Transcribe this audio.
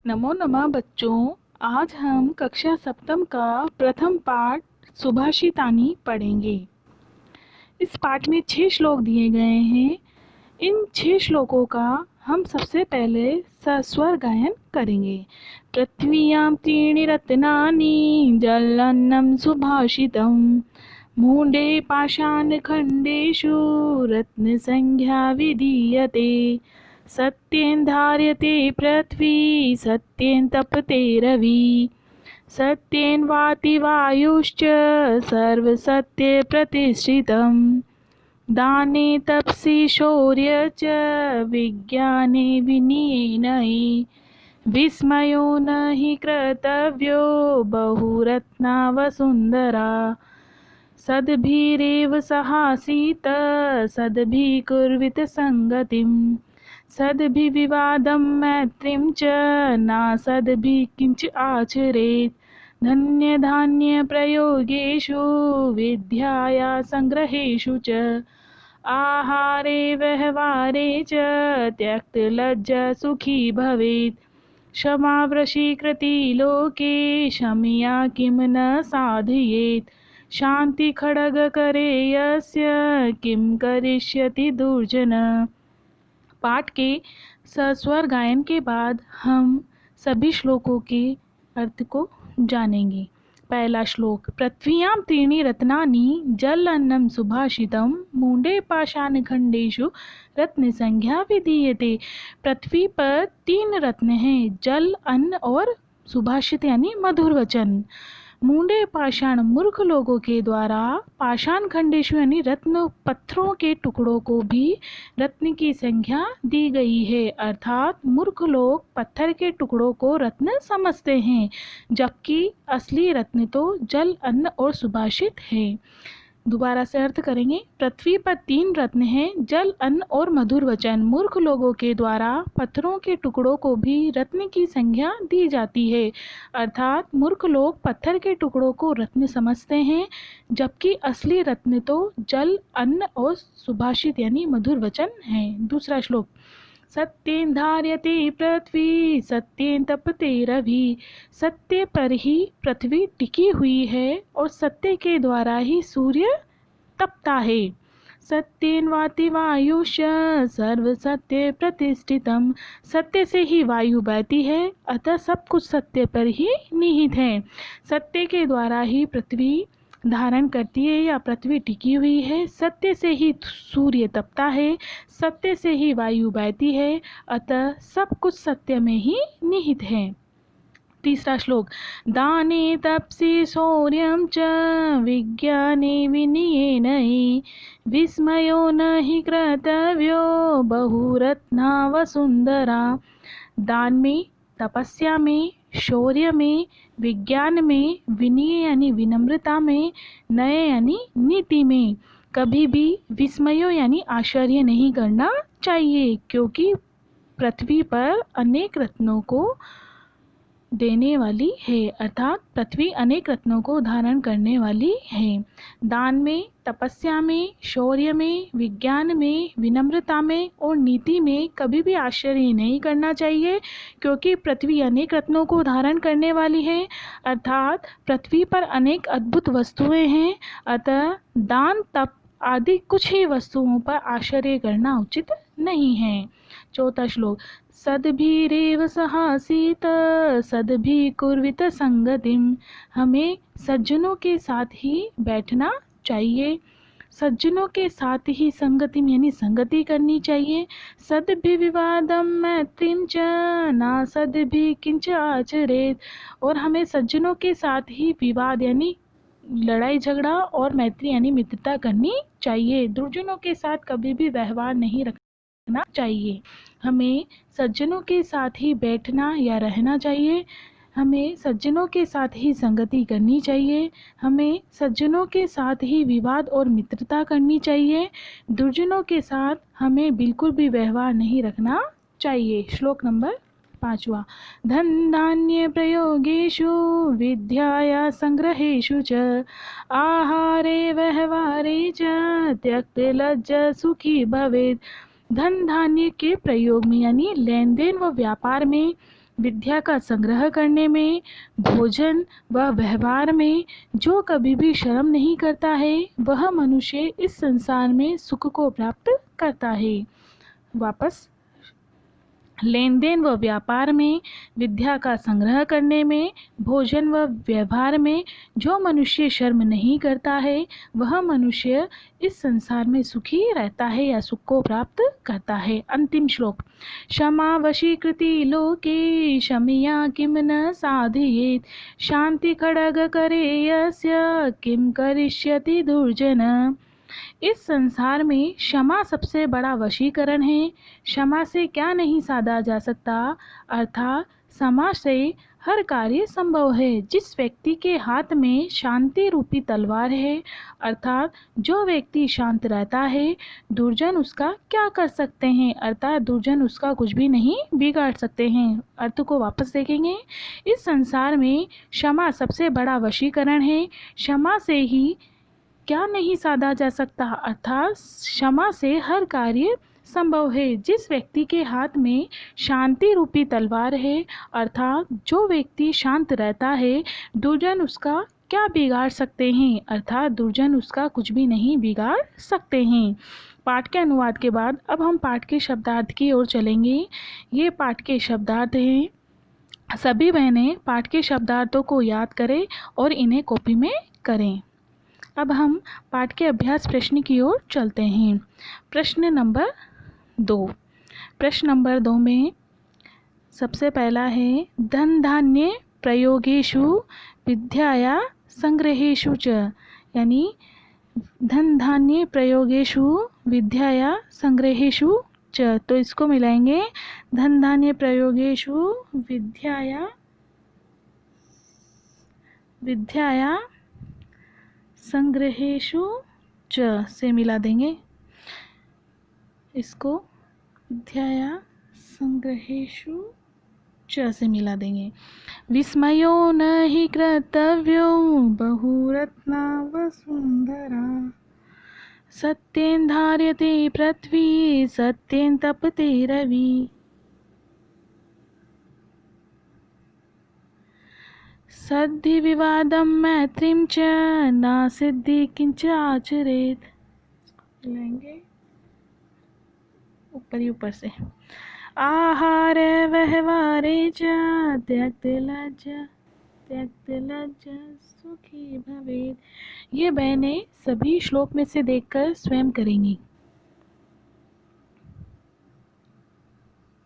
नमो नमः बच्चों। आज हम कक्षा सप्तम का प्रथम पाठ सुभाषितानी पढ़ेंगे। इस पाठ में 6 श्लोक दिए गए हैं। इन 6 श्लोकों का हम सबसे पहले सस्वर गायन करेंगे। पृथ्व्यां त्रीणि रत्नानि जलान्नं सुभाषितम् मूढे पाषाणखण्डेषु रत्नसंज्ञा विधीयते। सत्येन धार्यते पृथ्वी सत्येन तपते रवि सत्येन वाति वायुश्च सर्वसत्ये प्रतिष्ठितम्। दाने तपसि शौर्ये च विज्ञाने विनयेन हि विस्मयो न हि कर्तव्यो बहुरत्ना वसुन्धरा। सद्भिरेव सहासीत सद्भिः कुर्वित संगतिम् सद्भिर्विवादं मैत्रीं च नासद्भिः किंच आचरेत्। धन्यधान्यप्रयोगेषु विद्याया संग्रहेषु च आहारे व्यवहारे च त्यक्तलज्जा सुखी भवेत्। क्षमावशीकृति लोके क्षमया किं न साधयेत्। शान्तिखड्गकरे यस्य किं करिष्यति दुर्जन। पाठ के सस्वर गायन के बाद हम सभी श्लोकों के अर्थ को जानेंगे। पहला श्लोक। पृथ्व्यां त्रीणि रत्नानि जल अन्नं सुभाषितम् मूढे पाषाणखण्डेषु रत्नसंज्ञा विधीयते। पृथ्वी पर 3 रत्न हैं, जल, अन्न और सुभाषित यानी मधुर वचन। मूढ़े पाषाण मूर्ख लोगों के द्वारा पाषाण खंडेशु यानी रत्न पत्थरों के टुकड़ों को भी रत्न की संज्ञा दी गई है, अर्थात मूर्ख लोग पत्थर के टुकड़ों को रत्न समझते हैं, जबकि असली रत्न तो जल, अन्न और सुभाषित है। दोबारा से अर्थ करेंगे। पृथ्वी पर 3 रत्न हैं, जल, अन्न और मधुर वचन। मूर्ख लोगों के द्वारा पत्थरों के टुकड़ों को भी रत्न की संज्ञा दी जाती है, अर्थात मूर्ख लोग पत्थर के टुकड़ों को रत्न समझते हैं, जबकि असली रत्न तो जल, अन्न और सुभाषित यानी मधुर वचन है। दूसरा श्लोक। सत्येन धार्यते पृथ्वी सत्येन तपते रवि। सत्य पर ही पृथ्वी टिकी हुई है और सत्य के द्वारा ही सूर्य तपता है। सत्येन वाति वायुश्च सर्व सत्य प्रतिष्ठितम्। सत्य से ही वायु बहती है, अतः सब कुछ सत्य पर ही निहित है। सत्य के द्वारा ही पृथ्वी धारण करती है या पृथ्वी टिकी हुई है। सत्य से ही सूर्य तपता है, सत्य से ही वायु बहती है, अतः सब कुछ सत्य में ही निहित है। तीसरा श्लोक। दाने तपसि शौर्यं च विज्ञाने विनयेन हि विस्मयो न हि कर्तव्यो बहुरत्ना वसुन्धरा। दान में, तपस्या में, शौर्य में, विज्ञान में, विनय यानी विनम्रता में, नय यानी नीति में कभी भी विस्मयो यानी आश्चर्य नहीं करना चाहिए, क्योंकि पृथ्वी पर अनेक रत्नों को देने वाली है, अर्थात पृथ्वी अनेक रत्नों को धारण करने वाली है। दान में, तपस्या में, शौर्य में, विज्ञान में, विनम्रता में और नीति में कभी भी आश्चर्य नहीं करना चाहिए, क्योंकि पृथ्वी अनेक रत्नों को धारण करने वाली है, अर्थात पृथ्वी पर अनेक अद्भुत वस्तुएं हैं, अतः दान, तप आदि कुछ ही वस्तुओं पर आश्चर्य करना उचित नहीं है। चौथा श्लोक। सद्भिरेव सहासीत सद्भिः कुर्वित संगतिम्। हमें सज्जनों के साथ ही बैठना चाहिए, सज्जनों के साथ ही संगतिम यानी संगति करनी चाहिए। सद्भिः विवादं मैत्रीं च न सद्भिः किंच आचरेत्। और हमें सज्जनों के साथ ही विवाद यानी लड़ाई झगड़ा और मैत्री यानी मित्रता करनी चाहिए। दुर्जनों के साथ कभी भी व्यवहार नहीं रखना चाहिए। हमें सज्जनों के साथ ही बैठना या रहना चाहिए, हमें सज्जनों के साथ ही संगति करनी चाहिए, हमें सज्जनों के साथ ही विवाद और मित्रता करनी चाहिए। दुर्जनों के साथ हमें बिल्कुल भी व्यवहार नहीं रखना चाहिए। श्लोक नंबर 5वां। धन धान्य प्रयोगेषु विद्याया संग्रहेषु च आहारे व्यवहारे च त्यक्तलज्जा सुखी भवेत्। धन धान्य के प्रयोग में यानी लेन देन व व्यापार में, विद्या का संग्रह करने में, भोजन व व्यवहार में जो कभी भी शर्म नहीं करता है वह मनुष्य इस संसार में सुख को प्राप्त करता है। वापस, लेन देन व व्यापार में, विद्या का संग्रह करने में, भोजन व व्यवहार में जो मनुष्य शर्म नहीं करता है वह मनुष्य इस संसार में सुखी रहता है या सुख को प्राप्त करता है। अंतिम श्लोक। क्षमा वशीकृति लोके क्षमया किम न साधयेत्, शांति खड्ग करे यस्य किम करिष्यति दुर्जन। इस संसार में क्षमा सबसे बड़ा वशीकरण है। क्षमा से क्या नहीं साधा जा सकता, अर्थात क्षमा से हर कार्य संभव है। जिस व्यक्ति के हाथ में शांति रूपी तलवार है, अर्थात जो व्यक्ति शांत रहता है, दुर्जन उसका क्या कर सकते हैं, अर्थात दुर्जन उसका कुछ भी नहीं बिगाड़ सकते हैं। अर्थ को वापस देखेंगे। इस संसार में क्षमा सबसे बड़ा वशीकरण है। क्षमा से ही क्या नहीं साधा जा सकता, अर्थात क्षमा से हर कार्य संभव है। जिस व्यक्ति के हाथ में शांति रूपी तलवार है, अर्थात जो व्यक्ति शांत रहता है, दुर्जन उसका क्या बिगाड़ सकते हैं, अर्थात दुर्जन उसका कुछ भी नहीं बिगाड़ सकते हैं। पाठ के अनुवाद के बाद अब हम पाठ के शब्दार्थ की ओर चलेंगे। ये पाठ के शब्दार्थ हैं। सभी बहनें पाठ के शब्दार्थों को याद करें और इन्हें कॉपी में करें। अब हम पाठ के अभ्यास प्रश्न की ओर चलते हैं। प्रश्न नंबर 2। प्रश्न नंबर 2 में सबसे पहला है, धन धान्य प्रयोगेषु विद्याया संग्रहेषु च, यानी धन धान्य प्रयोगेषु विद्याया संग्रहेषु च। तो इसको मिलाएंगे, धन धान्य प्रयोगेषु विद्याया संग्रहेषु च से मिला देंगे। इसको विद्याया संग्रहेषु च से मिला देंगे। विस्मयो न हि कर्तव्यो बहुरत्ना वसुंधरा, सत्येन धार्यते पृथ्वी सत्येन तपते रवि, सद्धि विवादम मैत्रीम च न सिद्धि किंच आचरेत। लेंगे ऊपर से। आहार व्यवहारे च त्यक्त लज्जा सुखी भवेत्। ये बहनें सभी श्लोक में से देखकर स्वयं करेंगी।